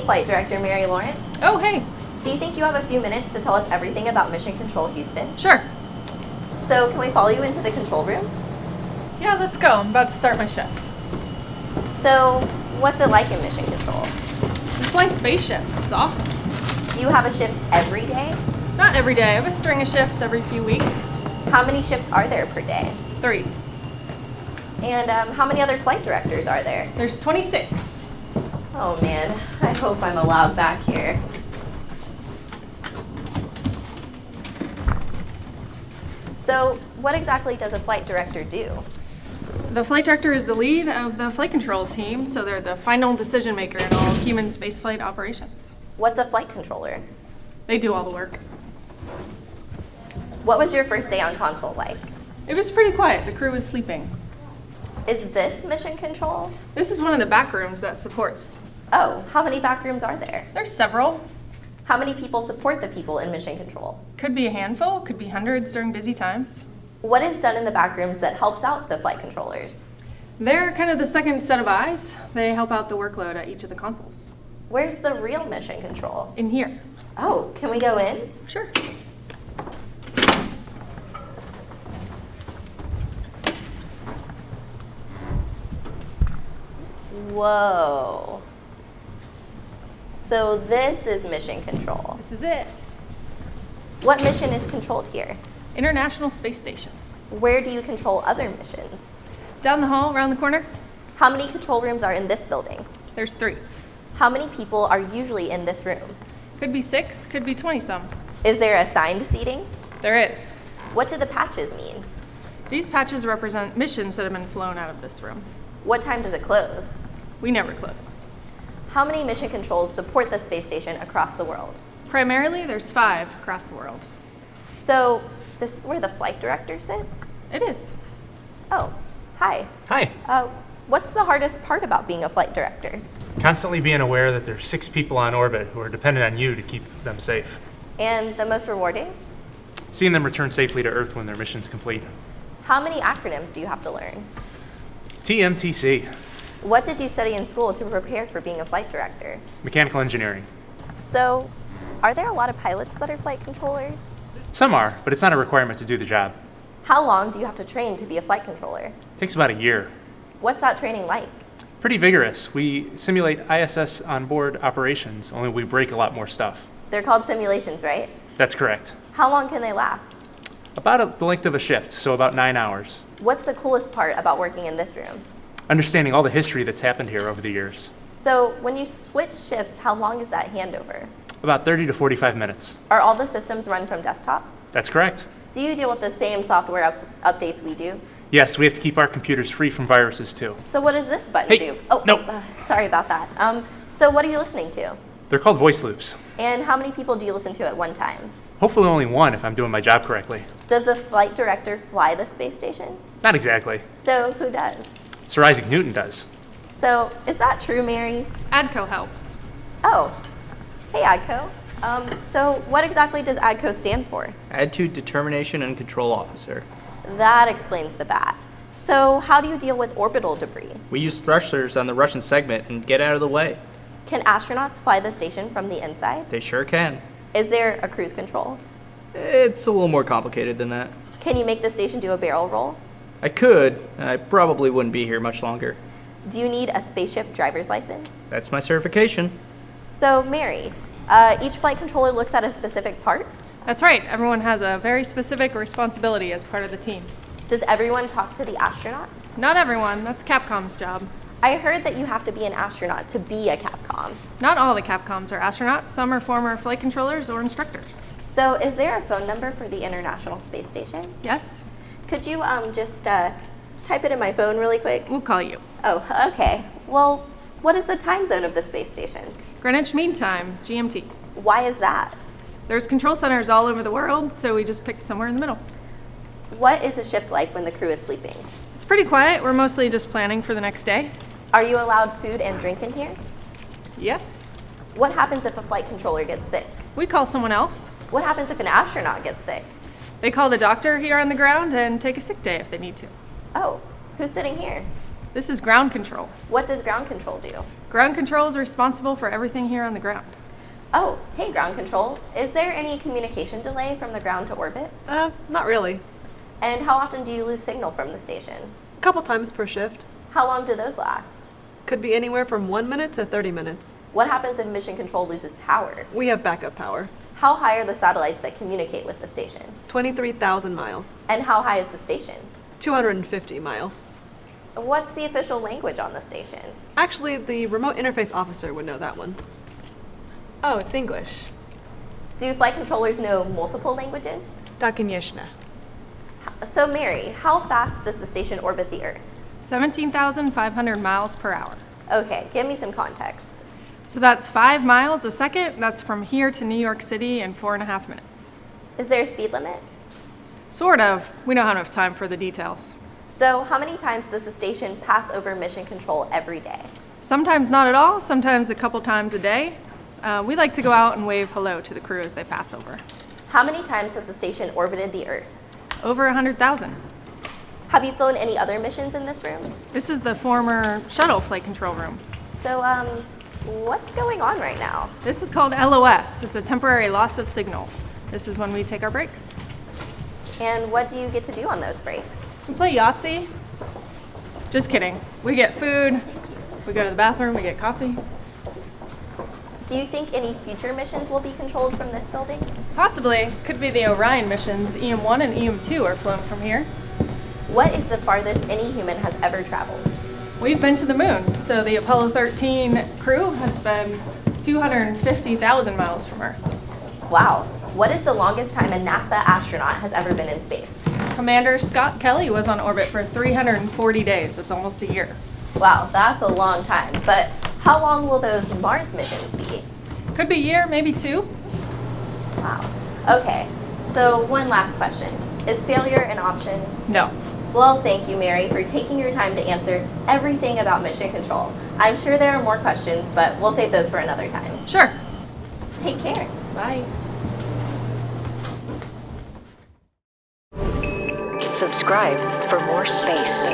Flight Director Mary Lawrence. Oh, hey. Do you think you have a few minutes to tell us everything about Mission Control Houston? Sure. So can we follow you into the control room? Yeah, let's go. I'm about to start my shift. So what's it like in Mission Control? We fly spaceships. It's awesome. Do you have a shift every day? Not every day. I have a string of shifts every few weeks. How many shifts are there per day? 3. And how many other flight directors are there? There's 26. Oh man, I hope I'm allowed back here. So what exactly does a flight director do? The flight director is the lead of the flight control team, so they're the final decision maker in all human spaceflight operations. What's a flight controller? They do all the work. What was your first day on console like? It was pretty quiet. The crew was sleeping. Is this Mission Control? This is one of the back rooms that supports. Oh, how many back rooms are there? There's several. How many people support the people in Mission Control? Could be a handful, could be hundreds during busy times. What is done in the back rooms that helps out the flight controllers? They're kind of the second set of eyes. They help out the workload at each of the consoles. Where's the real Mission Control? In here. Oh, can we go in? Sure. Whoa. So this is Mission Control. This is it. What mission is controlled here? International Space Station. Where do you control other missions? Down the hall, around the corner, How many control rooms are in this building? there's 3. How many people are usually in this room? Could be 6, could be 20 some. Is there assigned seating? There is. What do the patches mean? These patches represent missions that have been flown out of this room. What time does it close? We never close. How many mission controls support the space station across the world? Primarily, there's 5 across the world. So this is where the flight director sits? It is. Oh, hi. Hi. What's the hardest part about being a flight director? Constantly being aware that there's 6 people on orbit who are dependent on you to keep them safe. And the most rewarding? Seeing them return safely to Earth when their mission's complete. How many acronyms do you have to learn? TMTC, What did you study in school to prepare for being a flight director? mechanical engineering. So, are there a lot of pilots that are flight controllers? Some are, but it's not a requirement to do the job. How long do you have to train to be a flight controller? Takes about a year. What's that training like? Pretty vigorous. We simulate ISS onboard operations, only we break a lot more stuff. They're called simulations, right? That's correct. How long can they last? About the length of a shift, so about 9 hours. What's the coolest part about working in this room? Understanding all the history that's happened here over the years. So, when you switch shifts, how long is that handover? About 30 to 45 minutes. Are all the systems run from desktops? That's correct. Do you deal with the same software updates we do? Yes, we have to keep our computers free from viruses too. So what does this button Hey, do? Oh, no. Sorry about that. So what are you listening to? They're called voice loops. And how many people do you listen to at one time? Hopefully only one if I'm doing my job correctly. Does the flight director fly the space station? Not exactly. So who does? Sir Isaac Newton does. So is that true, Mary? ADCO helps. Oh, hey ADCO. So what exactly does ADCO stand for? Attitude, Determination, and Control Officer. That explains the bat. So how do you deal with orbital debris? We use thrusters on the Russian segment and get out of the way. Can astronauts fly the station from the inside? They sure can. Is there a cruise control? It's a little more complicated than that. Can you make the station do a barrel roll? I could. I probably wouldn't be here much longer. Do you need a spaceship driver's license? That's my certification. So, Mary, each flight controller looks at a specific part. That's right. Everyone has a very specific responsibility as part of the team. Does everyone talk to the astronauts? Not everyone. That's Capcom's job. I heard that you have to be an astronaut to be a Capcom. Not all the Capcoms are astronauts. Some are former flight controllers or instructors. So, is there a phone number for the International Space Station? Yes? Could you just type it in my phone really quick? We'll call you. Oh, okay. Well, what is the time zone of the space station? Greenwich Mean Time, GMT. Why is that? There's control centers all over the world, so we just picked somewhere in the middle. What is a shift like when the crew is sleeping? It's pretty quiet. We're mostly just planning for the next day. Are you allowed food and drink in here? Yes? What happens if a flight controller gets sick? We call someone else. What happens if an astronaut gets sick? They call the doctor here on the ground and take a sick day if they need to. Oh, who's sitting here? This is ground control. What does ground control do? Ground control is responsible for everything here on the ground. Oh, hey, ground control. Is there any communication delay from the ground to orbit? Not really. And how often do you lose signal from the station? A couple times per shift. How long do those last? Could be anywhere from 1 minute to 30 minutes. What happens if mission control loses power? We have backup power. How high are the satellites that communicate with the station? 23,000 miles. And how high is the station? 250 miles. What's the official language on the station? Actually, the remote interface officer would know that one. Oh, it's English. Do flight controllers know multiple languages? Da, конечно. So, Mary, how fast does the station orbit the Earth? 17,500 miles per hour. Okay, give me some context. So that's 5 miles a second. That's from here to New York City in 4.5 minutes. Is there a speed limit? Sort of. We don't have enough time for the details. So, how many times does the station pass over mission control every day? Sometimes not at all, sometimes a couple times a day. We like to go out and wave hello to the crew as they pass over. How many times has the station orbited the Earth? Over 100,000. Have you flown any other missions in this room? This is the former shuttle flight control room. So, what's going on right now? This is called LOS. It's a temporary loss of signal. This is when we take our breaks. And what do you get to do on those breaks? We play Yahtzee. Just kidding. We get food, we go to the bathroom, we get coffee. Do you think any future missions will be controlled from this building? Possibly. Could be the Orion missions. EM1 and EM2 are flown from here. What is the farthest any human has ever traveled? We've been to the moon, so the Apollo 13 crew has been 250,000 miles from Earth. Wow. What is the longest time a NASA astronaut has ever been in space? Commander Scott Kelly was on orbit for 340 days. That's almost a year. Wow, that's a long time. But how long will those Mars missions be? Could be a year, maybe 2. Wow. Okay. So one last question. Is failure an option? No. Well, thank you, Mary, for taking your time to answer everything about mission control. I'm sure there are more questions, but we'll save those for another time. Sure. Take care. Bye. Subscribe for more space.